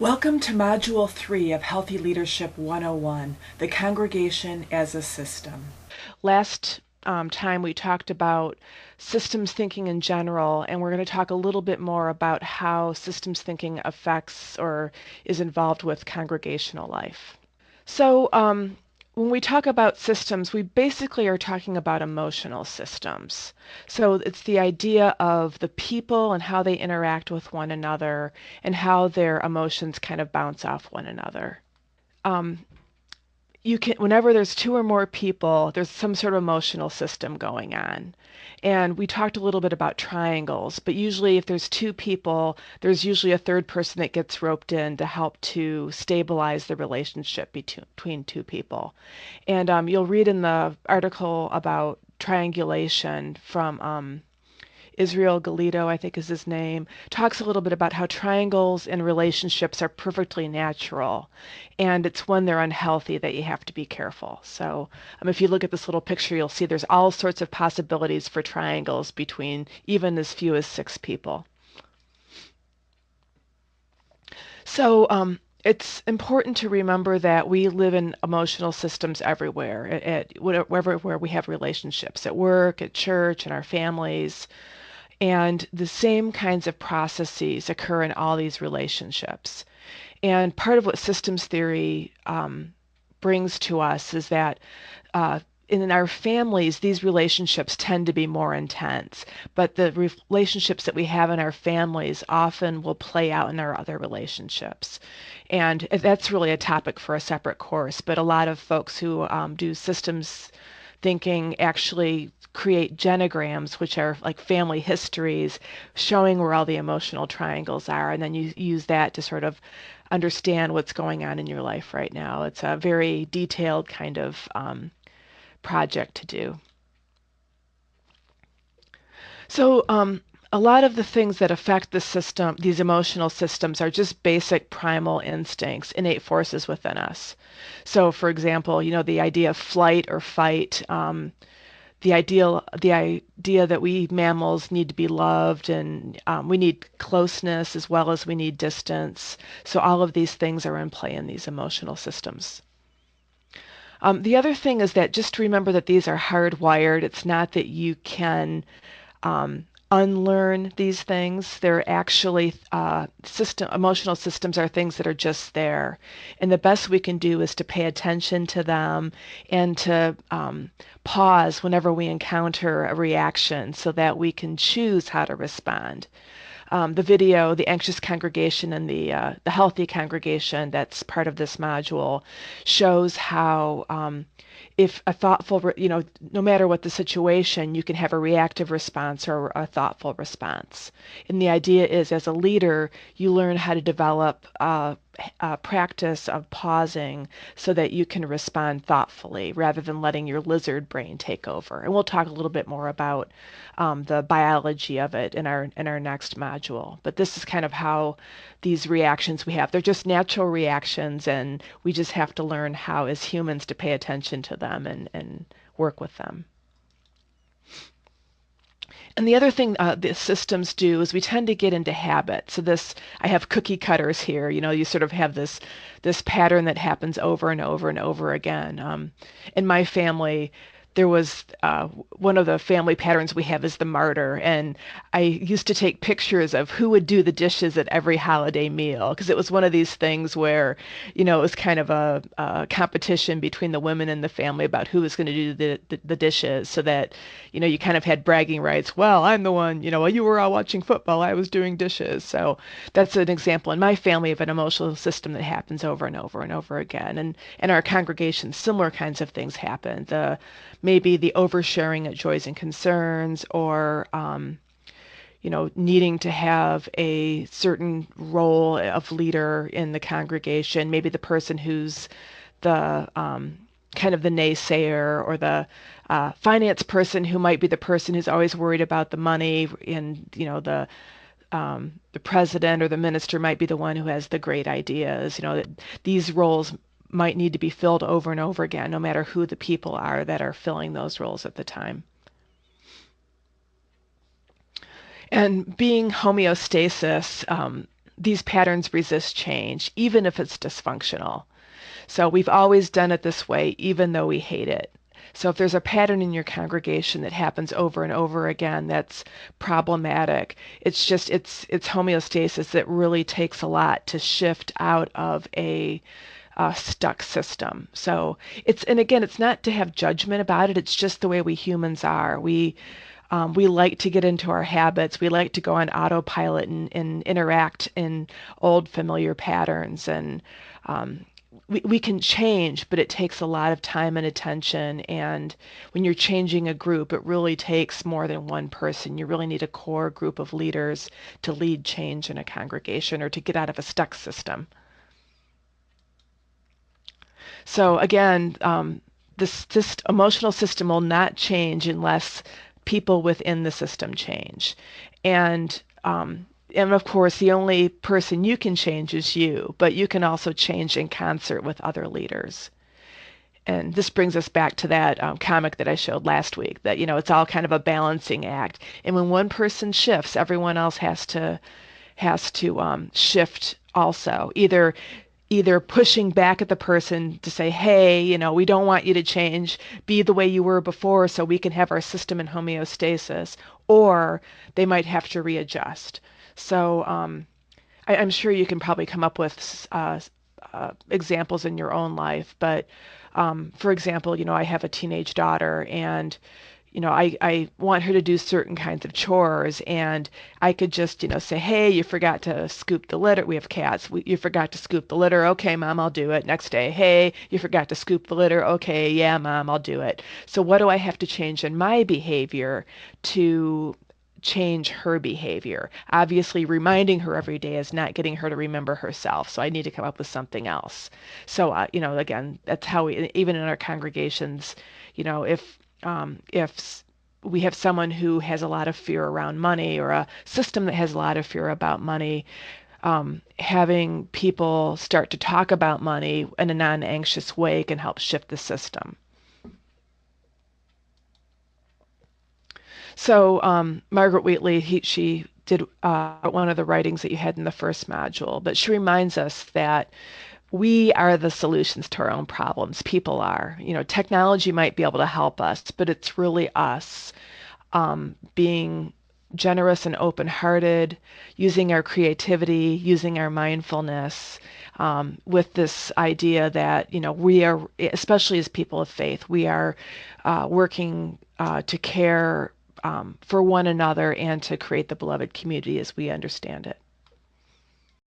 Welcome to Module 3 of Healthy Leadership 101, the congregation as a system. Last time we talked about systems thinking in general, and we're going to talk a little bit more about how systems thinking affects or is involved with congregational life. So when we talk about systems, we basically are talking about emotional systems. So it's the idea of the people and how they interact with one another and how their emotions kind of bounce off one another. Whenever there's two or more people, there's some sort of emotional system going on. And we talked a little bit about triangles, but usually if there's two people, there's usually a third person that gets roped in to help to stabilize the relationship between two people. And you'll read in the article about triangulation from Israel Galito, I think is his name, talks a little bit about how triangles in relationships are perfectly natural. And it's when they're unhealthy that you have to be careful. So if you look at this little picture, you'll see there's all sorts of possibilities for triangles between even as few as 6 people. So it's important to remember that we live in emotional systems everywhere, wherever where we have relationships, at work, at church, in our families. And the same kinds of processes occur in all these relationships. And part of what systems theory brings to us is that in our families, these relationships tend to be more intense, but the relationships that we have in our families often will play out in our other relationships. And that's really a topic for a separate course, but a lot of folks who do systems thinking actually create genograms, which are like family histories showing where all the emotional triangles are, and then you use that to sort of understand what's going on in your life right now. It's a very detailed kind of project to do. So a lot of the things that affect the system, these emotional systems, are just basic primal instincts, innate forces within us. So, for example, the idea of flight or fight, the idea that we mammals need to be loved, and we need closeness as well as we need distance. So all of these things are in play in these emotional systems. The other thing is that just remember that these are hardwired. It's not that you can unlearn these things. They're actually emotional systems are things that are just there. And the best we can do is to pay attention to them and to pause whenever we encounter a reaction so that we can choose how to respond. The video, the anxious congregation and the healthy congregation, that's part of this module, shows how if a thoughtful, no matter what the situation, you can have a reactive response or a thoughtful response. And the idea is, as a leader, you learn how to develop a practice of pausing so that you can respond thoughtfully rather than letting your lizard brain take over. And we'll talk a little bit more about the biology of it in our next module. But this is kind of how these reactions we have. They're just natural reactions, and we just have to learn how, as humans, to pay attention to them and work with them. And the other thing the systems do is we tend to get into habit. So I have cookie cutters here. You sort of have this pattern that happens over and over and over again. In my family, there was one of the family patterns we have is the martyr, and I used to take pictures of who would do the dishes at every holiday meal because it was one of these things where it was kind of a competition between the women in the family about who was going to do the dishes, so that you kind of had bragging rights. Well, I'm the one, while you were all watching football, I was doing dishes. So that's an example in my family of an emotional system that happens over and over and over again. And in our congregation, similar kinds of things happen. Maybe the oversharing at joys and concerns, or needing to have a certain role of leader in the congregation. Maybe the person who's the kind of the naysayer, or the finance person who might be the person who's always worried about the money, and the president or the minister might be the one who has the great ideas. These roles might need to be filled over and over again, no matter who the people are that are filling those roles at the time. And being homeostasis, these patterns resist change, even if it's dysfunctional. So we've always done it this way, even though we hate it. So if there's a pattern in your congregation that happens over and over again that's problematic, it's homeostasis that really takes a lot to shift out of a stuck system. So and again, it's not to have judgment about it. It's just the way we humans are. We like to get into our habits. We like to go on autopilot and interact in old familiar patterns. And we can change, but it takes a lot of time and attention. And when you're changing a group, it really takes more than one person. You really need a core group of leaders to lead change in a congregation or to get out of a stuck system. So again, this emotional system will not change unless people within the system change. And of course, the only person you can change is you, but you can also change in concert with other leaders. And this brings us back to that comic that I showed last week, that, it's all kind of a balancing act. And when one person shifts, everyone else has to shift also, either pushing back at the person to say, hey, we don't want you to change, be the way you were before so we can have our system in homeostasis, or they might have to readjust. So I'm sure you can probably come up with examples in your own life, but for example, I have a teenage daughter, and I want her to do certain kinds of chores, and I could just, say, hey, you forgot to scoop the litter. We have cats. You forgot to scoop the litter. Okay, Mom, I'll do it. Next day, hey, you forgot to scoop the litter. Okay, yeah, Mom, I'll do it. So what do I have to change in my behavior to change her behavior? Obviously, reminding her every day is not getting her to remember herself. So I need to come up with something else. So, again, that's how even in our congregations, if we have someone who has a lot of fear around money, or a system that has a lot of fear about money, having people start to talk about money in a non-anxious way can help shift the system. So Margaret Wheatley, she did one of the writings that you had in the first module, but she reminds us that we are the solutions to our own problems. People are. Technology might be able to help us, but it's really us being generous and open-hearted, using our creativity, using our mindfulness, with this idea that, we are, especially as people of faith, we are working to care for one another and to create the beloved community as we understand it.